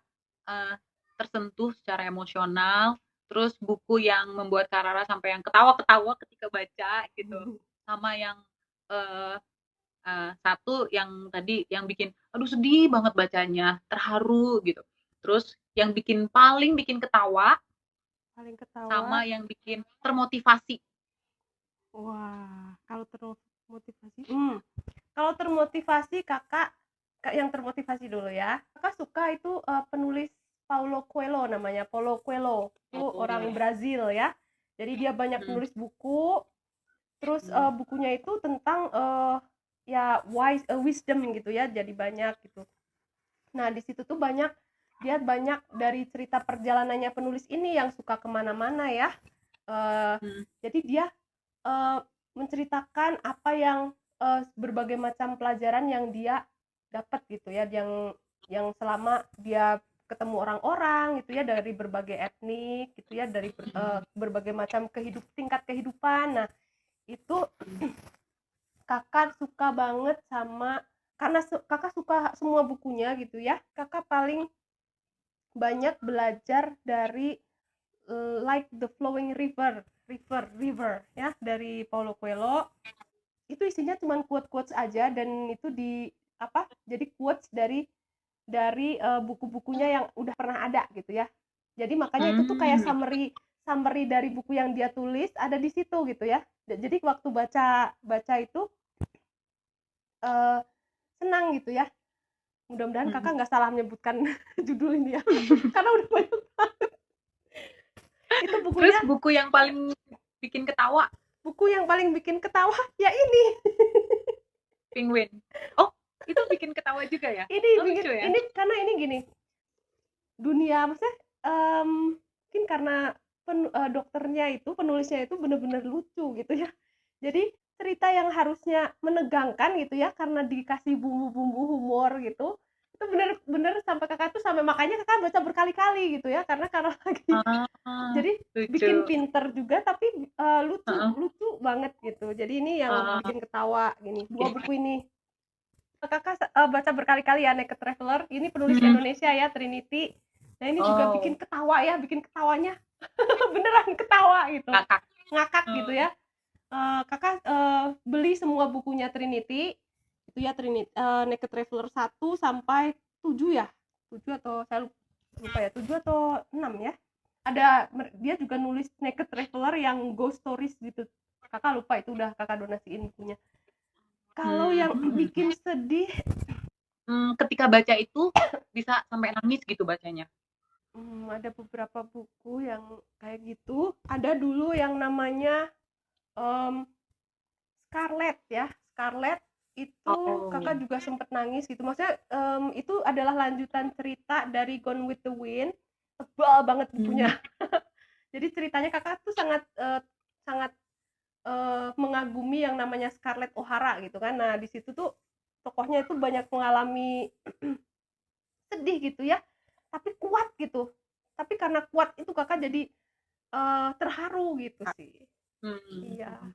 eh, tersentuh secara emosional, terus buku yang membuat Kak Rara sampai yang ketawa-ketawa ketika baca gitu, sama yang eee satu yang tadi yang bikin, aduh sedih banget bacanya, terharu gitu. Terus yang paling bikin ketawa, Paling ketawa. sama yang bikin termotivasi. Wah, kalau termotivasi, kalau termotivasi Kakak, yang termotivasi dulu ya. Kakak suka itu penulis Paulo Coelho namanya, Paulo Coelho. Itu orang Oh. Brazil ya. Jadi dia banyak Mhm, nulis buku, terus mhm, bukunya itu tentang ya wisdom gitu ya, jadi banyak gitu. Nah, di situ tuh dia banyak dari cerita perjalanannya penulis ini yang suka kemana-mana ya. Eh, mhm, jadi dia eh, menceritakan apa yang berbagai macam pelajaran yang dia dapat gitu ya, yang selama dia ketemu orang-orang gitu ya, dari berbagai etnik gitu ya, dari berbagai macam tingkat kehidupan. Nah, itu Kakak suka banget sama, karena Kakak suka semua bukunya gitu ya. Kakak paling banyak belajar dari Like the Flowing River ya, dari Paulo Coelho. Itu isinya cuma quotes-quotes aja, dan itu jadi quotes dari buku-bukunya yang udah pernah ada gitu ya. Jadi makanya itu tuh kayak mmm, summary summary dari buku yang dia tulis ada di situ gitu ya. Jadi waktu baca baca itu uh, senang gitu ya. Mudah-mudahan mhm. Kakak nggak salah menyebutkan judul ini ya. Karena udah banyak. Itu Terus bukunya, buku yang paling bikin ketawa, buku yang paling bikin ketawa ya ini. Penguin. Oh, itu bikin ketawa juga ya? Ini Oh, bikin lucu ya? ini karena ini gini, dunia maksudnya mungkin karena dokternya itu, penulisnya itu bener-bener lucu gitu ya. Jadi cerita yang harusnya menegangkan gitu ya, karena dikasih bumbu-bumbu humor gitu, itu bener-bener sampai Kakak tuh, sampai makanya Kakak baca berkali-kali gitu ya, karena lagi Ah, jadi bikin lucu. pinter juga, tapi lucu Heeh. lucu banget gitu. Jadi ini yang Ah, bikin ketawa gini, dua oke. buku ini. Kakak baca berkali-kali ya, Naked Traveler, ini penulis Mhm. Indonesia ya, Trinity. Nah, ini juga bikin Oh, ketawa ya, bikin ketawanya beneran ketawa gitu, ngakak. ngakak gitu Oh. ya. Kakak beli semua bukunya Trinity itu ya, Naked Traveler 1 sampai 7 ya, 7 atau saya lupa ya, 7 atau 6 ya. Dia juga nulis Naked Traveler yang ghost stories gitu. Kakak lupa, itu udah Kakak donasiin bukunya. Kalau yang Mhm. bikin sedih, Ketika baca itu bisa sampai nangis gitu bacanya? ada beberapa buku yang kayak gitu. Ada dulu yang namanya um, Scarlet ya, Scarlet itu Oh. Kakak juga sempet nangis gitu. Maksudnya itu adalah lanjutan cerita dari Gone with the Wind. Tebal banget bukunya. Mmm, Jadi ceritanya Kakak tuh sangat sangat mengagumi yang namanya Scarlett O'Hara gitu kan. Nah, di situ tuh tokohnya itu banyak mengalami sedih gitu ya, tapi kuat gitu. Tapi karena kuat itu Kakak jadi terharu gitu Kak. sih. Iya, Mhm.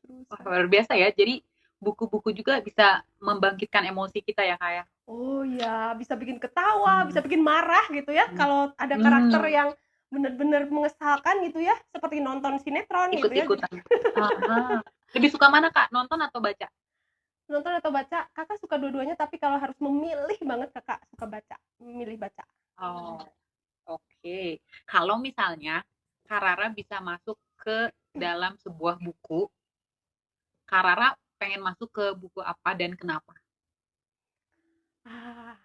terus Wah, luar biasa ya. Jadi buku-buku juga bisa membangkitkan emosi kita ya, Kak, ya? oh ya, bisa bikin ketawa, bisa Mmm, bikin marah gitu ya, mhm. kalau ada karakter Mmm, yang bener-bener mengesalkan gitu ya, seperti nonton sinetron gitu ya. ikut-ikutan. Heeh. Lebih suka mana, Kak, nonton atau baca? Nonton atau baca, Kakak suka dua-duanya, tapi kalau harus memilih banget Kakak suka baca, memilih baca. Oh, oke. Kalau misalnya Kak Rara bisa masuk ke dalam sebuah buku, Kak Rara pengen masuk ke buku apa dan kenapa? Ah,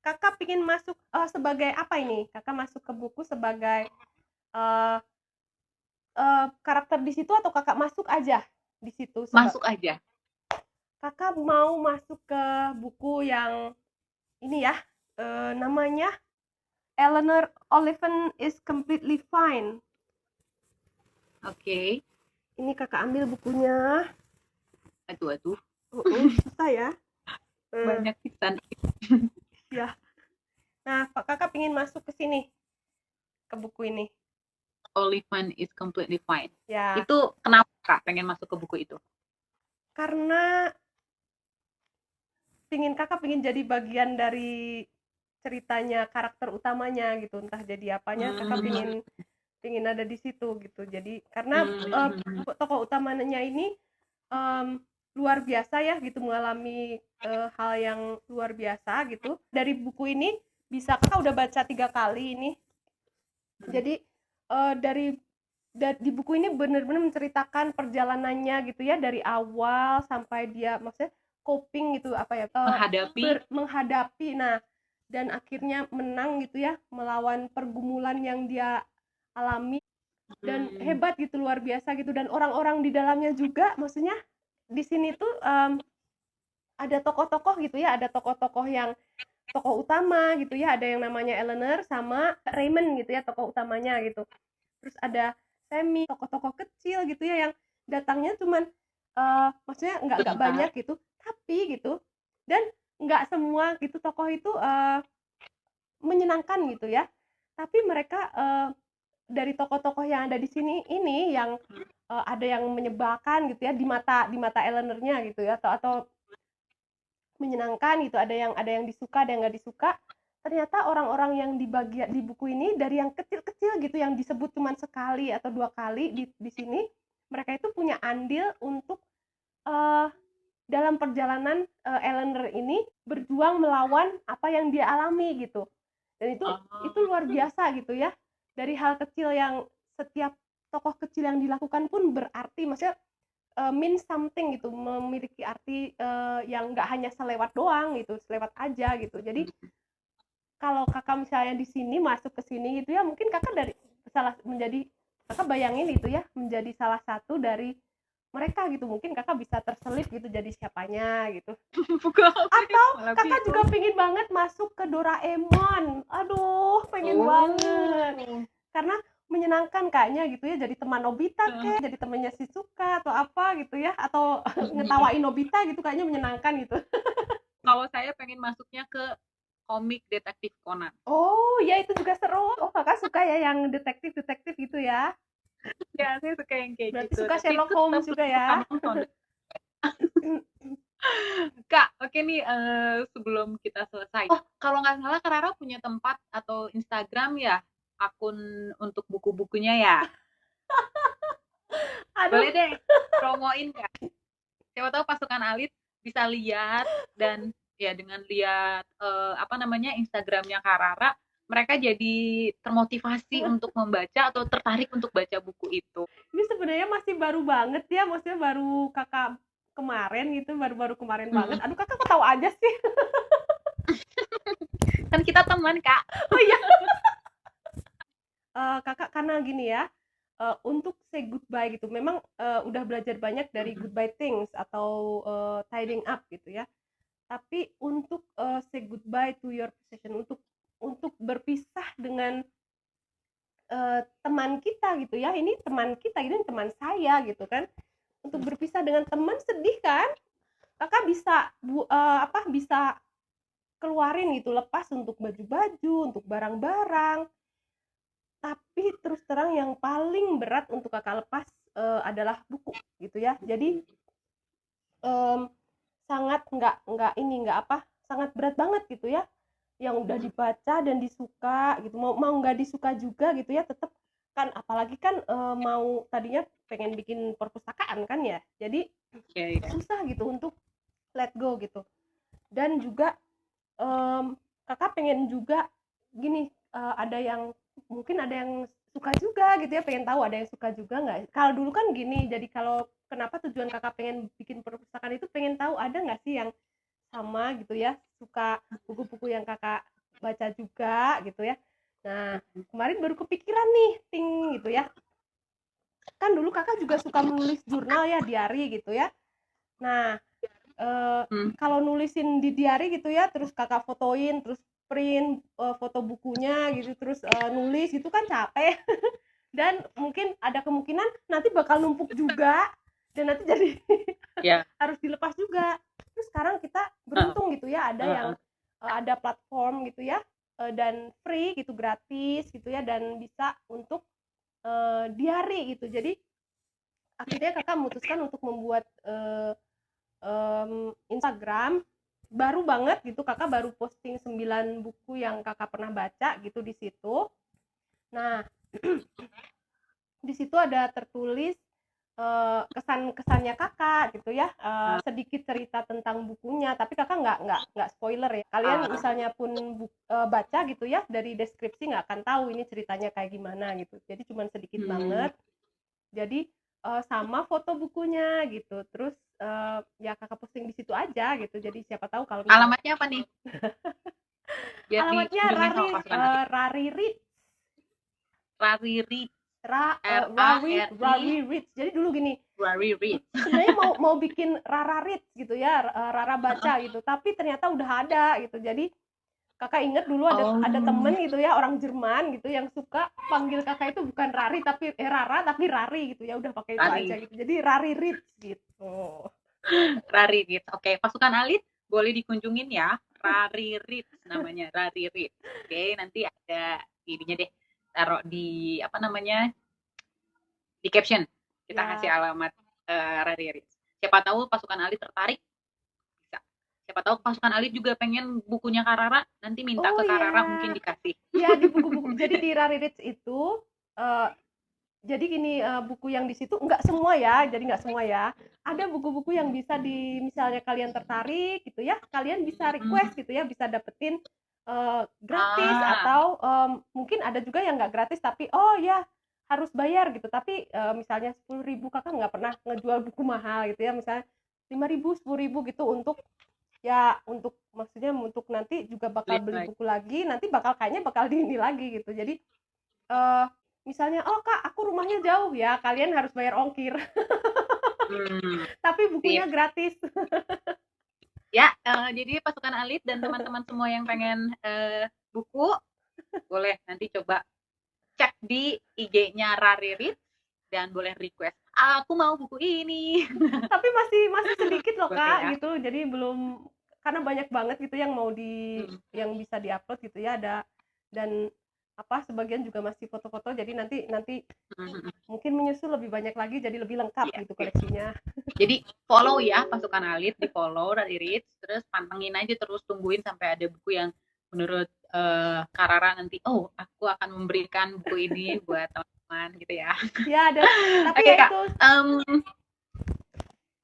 Kakak pingin masuk sebagai apa ini? Kakak masuk ke buku sebagai eh, karakter di situ, atau Kakak masuk aja di situ Masuk aja. Kakak mau masuk ke buku yang ini ya, namanya Eleanor Oliphant is Completely Fine. Oke. Ini Kakak ambil bukunya. Aduh aduh, Susah ya. banyak pisan. Ya. Nah, Kakak pingin masuk ke sini, ke buku ini. Oliphant is completely fine. Ya, Itu kenapa Kak pengen masuk ke buku itu? karena Kakak pingin jadi bagian dari ceritanya karakter utamanya gitu. Entah jadi apanya, Kakak Hmm, pingin ada di situ gitu. Jadi karena hmm, tokoh utamanya ini um, luar biasa ya gitu, mengalami hal yang luar biasa gitu. Dari buku ini bisa Kakak udah baca 3 kali ini. Jadi dari di buku ini benar-benar menceritakan perjalanannya gitu ya, dari awal sampai dia maksudnya coping gitu, apa ya, menghadapi, nah, dan akhirnya menang gitu ya, melawan pergumulan yang dia alami, dan hebat gitu, luar biasa gitu. Dan orang-orang di dalamnya juga, maksudnya di sini tuh ada tokoh-tokoh gitu ya, ada tokoh-tokoh yang tokoh utama gitu ya, ada yang namanya Eleanor sama Raymond gitu ya, tokoh utamanya gitu. Terus ada Semi, tokoh-tokoh kecil gitu ya, yang datangnya cuman maksudnya nggak banyak gitu, tapi gitu, dan nggak semua gitu tokoh itu menyenangkan gitu ya. Tapi mereka dari tokoh-tokoh yang ada di sini ini yang ada yang menyebalkan gitu ya di mata Eleanor-nya gitu ya, atau menyenangkan gitu, ada yang disuka, ada yang nggak disuka. Ternyata orang-orang yang di buku ini dari yang kecil-kecil gitu, yang disebut cuma sekali atau 2 kali di sini, mereka itu punya andil untuk uh, dalam perjalanan Eleanor ini berjuang melawan apa yang dia alami gitu. Dan itu luar biasa gitu ya. Dari hal kecil yang setiap tokoh kecil yang dilakukan pun berarti, maksudnya mean something gitu, memiliki arti yang nggak hanya selewat doang gitu, selewat aja gitu. Jadi kalau Kakak misalnya di sini masuk ke sini gitu ya, mungkin Kakak Kakak bayangin gitu ya, menjadi salah satu dari mereka gitu. Mungkin Kakak bisa terselip gitu jadi siapanya gitu. Atau Kakak juga pengen banget masuk ke Doraemon. Aduh, pengen banget. Karena menyenangkan kayaknya gitu ya, jadi teman Nobita jadi temannya Shizuka atau apa gitu ya, atau ngetawain Nobita gitu, kayaknya menyenangkan gitu. Kalau saya pengen masuknya ke komik Detektif Conan. Oh, ya itu juga seru. Oh, Kakak suka ya yang detektif-detektif gitu ya? Ya, saya suka yang kayak Berarti gitu. suka Tapi Sherlock itu Holmes tetap juga suka ya? nonton. Kak, oke nih, sebelum kita selesai. Oh, kalau nggak salah Kak Rara punya tempat atau Instagram ya? Akun untuk buku-bukunya ya? Aduh, Boleh deh, promoin Kak. Siapa tahu pasukan Alit bisa lihat, dan ya dengan lihat apa namanya Instagramnya Kak Rara, mereka jadi termotivasi untuk membaca atau tertarik untuk baca buku itu. ini sebenarnya masih baru banget ya, maksudnya baru Kakak kemarin gitu, baru-baru kemarin banget. Aduh, Kakak kok tahu aja sih? Kan kita teman Kak. Oh iya. Kakak karena gini ya, untuk say goodbye gitu, memang udah belajar banyak dari Goodbye Things atau Tidying Up gitu ya. Tapi untuk say goodbye to your possession, untuk berpisah dengan teman kita gitu ya, ini teman kita, ini teman saya gitu kan. Untuk berpisah dengan teman sedih kan? Kakak bisa bisa keluarin gitu, lepas untuk baju-baju, untuk barang-barang. Tapi terus terang yang paling berat untuk Kakak lepas adalah buku gitu ya. Jadi sangat sangat berat banget gitu ya, yang udah dibaca dan disuka gitu, mau nggak disuka juga gitu ya, tetap kan, apalagi kan mau tadinya pengen bikin perpustakaan kan ya, jadi susah gitu untuk let go gitu. Dan juga Kakak pengen juga gini, ada yang mungkin ada yang suka juga gitu ya, pengen tahu ada yang suka juga nggak. Kalau dulu kan gini, jadi kalau kenapa tujuan Kakak pengen bikin perpustakaan itu, pengen tahu ada nggak sih yang sama gitu ya, suka buku-buku yang Kakak baca juga gitu ya. Nah, kemarin baru kepikiran nih, ting gitu ya. Kan dulu Kakak juga suka menulis jurnal ya, diary gitu ya. Nah, kalau nulisin di diary gitu ya, terus Kakak fotoin, terus print foto bukunya gitu, terus nulis itu kan capek. Dan mungkin ada kemungkinan nanti bakal numpuk juga, dan nanti jadi Ya. harus dilepas juga. Terus sekarang kita beruntung gitu ya, ada yang ada platform gitu ya, dan free gitu, gratis gitu ya, dan bisa untuk diary gitu. Jadi akhirnya Kakak memutuskan untuk membuat Instagram baru banget gitu, Kakak baru posting 9 buku yang Kakak pernah baca gitu di situ. Nah, di situ ada tertulis kesan-kesannya Kakak gitu ya, sedikit cerita tentang bukunya, tapi Kakak nggak spoiler ya. Kalian Ah, misalnya pun baca gitu ya, dari deskripsi nggak akan tahu ini ceritanya kayak gimana gitu. Jadi cuman sedikit hmm, banget. Jadi, sama foto bukunya gitu. Terus, ya Kakak posting di situ aja gitu. Jadi siapa tahu kalau misalnya alamatnya apa nih? Biar alamatnya dikunjungin sama pasukan alit. Rari Reads, Rari Read, Rari Reads. Jadi dulu gini, Rari Read. sebenarnya mau bikin Rara Reads gitu ya, Rara baca gitu, tapi ternyata udah ada gitu. Jadi Kakak inget dulu ada Oh, temen gitu ya, orang Jerman gitu yang suka panggil Kakak itu bukan Rari tapi Rara tapi Rari gitu ya, udah pakai itu aja Rari, gitu. Jadi Rari Reads gitu. Rari Read. Oke, pasukan alit boleh dikunjungin ya. Rari Read namanya, Rari Read. Oke, nanti ada ininya deh. Taruh di apa namanya? Di caption. Kita kasih Ya, alamat Rari Read. Siapa tahu pasukan alit tertarik bisa. Siapa tahu pasukan alit juga pengen bukunya Karara, nanti minta oh ke Karara mungkin ya, dikasih. ya di buku-buku. Jadi di Rari Reads itu, uh, jadi gini, buku yang di situ nggak semua ya, jadi nggak semua ya. Ada buku-buku yang bisa misalnya kalian tertarik gitu ya, kalian bisa request gitu ya, bisa dapetin gratis Ah, atau mungkin ada juga yang nggak gratis tapi oh ya harus bayar gitu. Tapi misalnya 10.000 kakak nggak pernah ngejual buku mahal gitu ya, misalnya 5.000, 10.000 gitu untuk ya untuk maksudnya untuk nanti juga bakal beli beli lagi. buku lagi, nanti bakal kayaknya bakal di ini lagi gitu. Jadi Eee, misalnya, "Oh Kak, aku rumahnya jauh," ya kalian harus bayar ongkir, Hmm, tapi sip. bukunya gratis. Ya, jadi pasukan alit dan teman-teman semua yang pengen buku, boleh nanti coba cek di IG-nya Raririt dan boleh request, aku mau buku ini. Tapi masih sedikit loh Boleh Kak, ya. gitu. Jadi belum karena banyak banget gitu yang Hmm. yang bisa di-upload gitu ya, dan apa, sebagian juga masih foto-foto, jadi nanti nanti Hmm. mungkin menyusul lebih banyak lagi, jadi lebih lengkap Iya, gitu iya. koleksinya. Jadi follow ya pasukan alit, di follow Raririt, terus pantengin aja terus tungguin sampai ada buku yang menurut Karara nanti, oh aku akan memberikan buku ini buat teman-teman gitu ya. Ya ada tapi Oke ya Kak, itu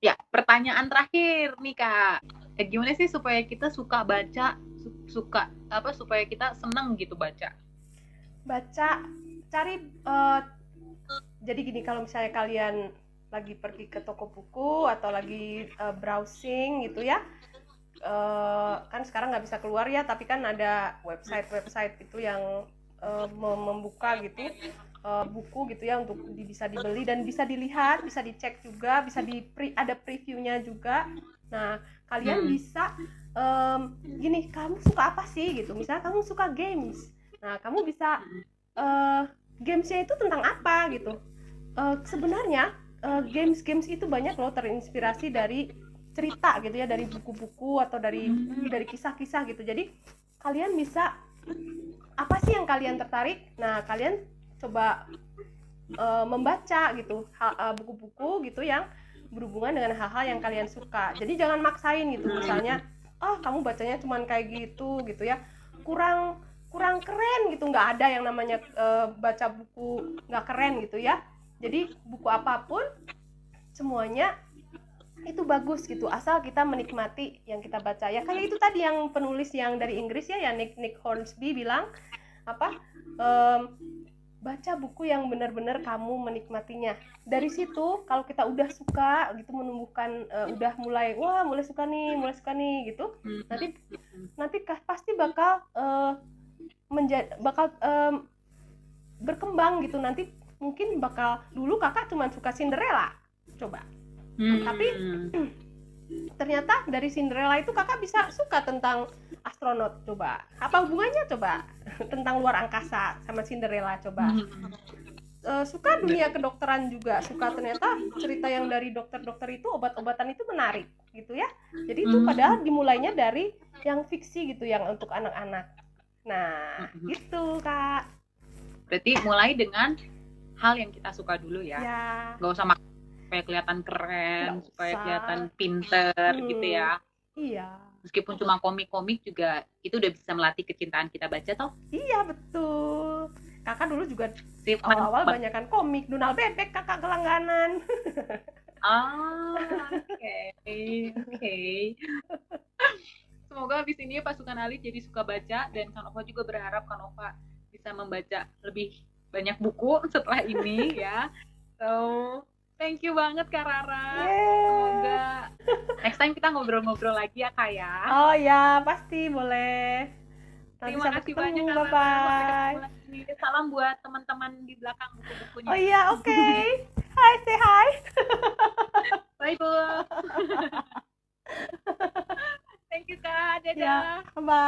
ya pertanyaan terakhir nih Kak, gimana sih supaya kita suka baca, suka apa supaya kita seneng gitu baca? baca, cari, jadi gini, kalau misalnya kalian lagi pergi ke toko buku atau lagi browsing gitu ya, kan sekarang nggak bisa keluar ya, tapi kan ada website-website itu yang membuka gitu buku gitu ya untuk bisa dibeli dan bisa dilihat, bisa dicek juga, bisa ada previewnya juga. Nah, kalian Hmm. bisa gini, kamu suka apa sih gitu? Misalnya kamu suka games, nah kamu bisa uh, gamesnya itu tentang apa gitu. Sebenarnya games-games itu banyak loh terinspirasi dari cerita gitu ya, dari buku-buku atau dari kisah-kisah gitu. Jadi kalian bisa apa sih yang kalian tertarik? Nah, kalian coba membaca gitu buku-buku gitu yang berhubungan dengan hal-hal yang kalian suka. Jadi jangan maksain gitu. Misalnya, oh kamu bacanya cuman kayak gitu ya. Kurang kurang keren gitu, nggak ada yang namanya baca buku nggak keren gitu ya. Jadi buku apapun semuanya itu bagus gitu asal kita menikmati yang kita baca ya, kayak itu tadi yang penulis yang dari Inggris ya, yang Nick Hornsby bilang apa, baca buku yang benar-benar kamu menikmatinya. Dari situ kalau kita udah suka gitu, menumbuhkan udah mulai suka nih gitu, nanti nanti pasti bakal bakal berkembang gitu. Nanti mungkin bakal, dulu kakak cuma suka Cinderella coba, tapi ternyata dari Cinderella itu kakak bisa suka tentang astronot. Coba apa hubungannya coba tentang luar angkasa sama Cinderella coba. Suka dunia kedokteran juga, suka ternyata cerita yang dari dokter-dokter itu, obat-obatan itu menarik gitu ya. Jadi itu padahal dimulainya dari yang fiksi gitu, yang untuk anak-anak. Nah gitu Kak. Berarti mulai dengan hal yang kita suka dulu ya, Ya nggak usah supaya kelihatan keren, nggak supaya kelihatan usah. pinter gitu ya. Iya. Meskipun cuma komik-komik juga itu udah bisa melatih kecintaan kita baca toh. Iya betul. kakak dulu juga Sip, awal-awal banyakan komik, Donald Bebek kakak kelangganan. Oke, oke. Semoga habis ini pasukan Ali jadi suka baca, dan Kanova juga berharap Kanova bisa membaca lebih banyak buku setelah ini ya. So, thank you banget Kak Rara. Semoga next time kita ngobrol-ngobrol lagi ya Kak ya. Oh ya, pasti boleh. Nanti Terima sampai kasih ketemu, banyak Kak Rara. Sampai ketemu bye-bye. lagi. Salam buat teman-teman di belakang buku-bukunya. Oh iya, oke. Hai, say hi. Bye Bu. Thank you Kak. Dadah. Ya, bye.